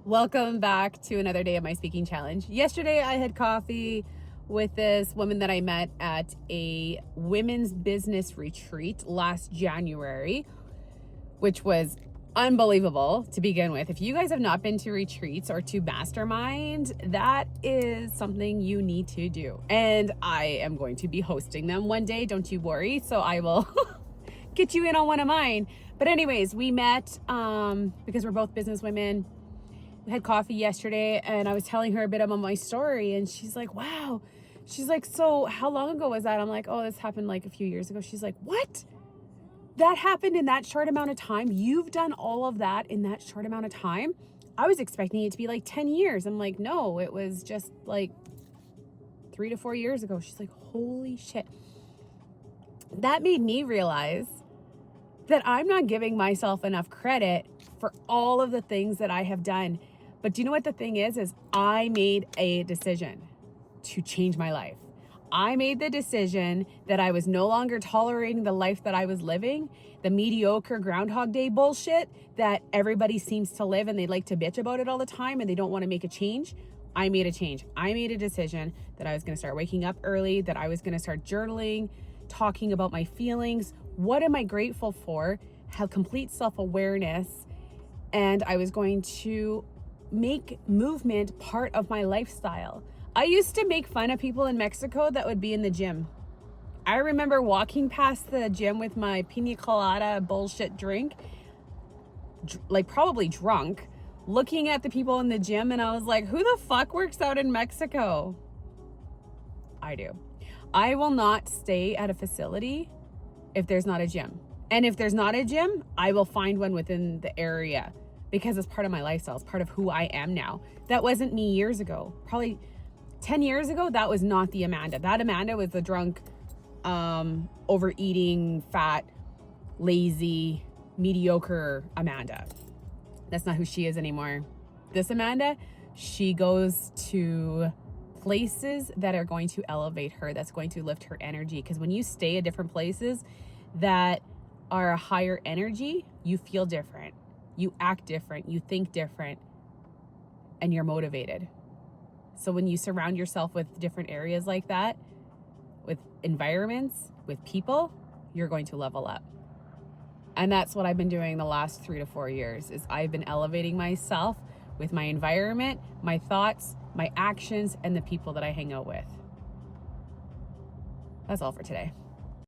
Welcome back to another day of my speaking challenge. Yesterday, I had coffee with this woman that I met at a women's business retreat last January, which was unbelievable to begin with. If you guys have not been to retreats or to mastermind, that is something you need to do. And I am going to be hosting them one day, don't you worry. So I will get you in on one of mine. But anyways, we met because we're both business women. We had coffee yesterday and I was telling her a bit about my story and she's like, wow. She's like, so how long ago was that? I'm like, oh, this happened like a few years ago. She's like, what? That happened in that short amount of time? You've done all of that in that short amount of time? I was expecting it to be like 10 years. I'm like, no, it was just like 3 to 4 years ago. She's like, holy shit. That made me realize that I'm not giving myself enough credit for all of the things that I have done. But do you know what the thing is I made a decision to change my life. I made the decision that I was no longer tolerating the life that I was living, the mediocre Groundhog Day bullshit that everybody seems to live and they like to bitch about it all the time and they don't want to make a change. I made a change. I made a decision that I was going to start waking up early, that I was going to start journaling, talking about my feelings. What am I grateful for? Have complete self-awareness. And I was going to make movement part of my lifestyle. I used to make fun of people in Mexico that would be in the gym. I remember walking past the gym with my pina colada bullshit drink, like probably drunk, looking at the people in the gym, and I was like, who the fuck works out in Mexico? I do. I will not stay at a facility if there's not a gym. And if there's not a gym, I will find one within the area because it's part of my lifestyle. It's part of who I am now. That wasn't me years ago. Probably 10 years ago, that was not the Amanda. That Amanda was the drunk, overeating, fat, lazy, mediocre Amanda. That's not who she is anymore. This Amanda, she goes to places that are going to elevate her, that's going to lift her energy. Because when you stay at different places that are a higher energy, you feel different, you act different, you think different, and you're motivated. So when you surround yourself with different areas like that, with environments, with people, you're going to level up. And that's what I've been doing the last 3 to 4 years, is I've been elevating myself with my environment, my thoughts, my actions, and the people that I hang out with. That's all for today.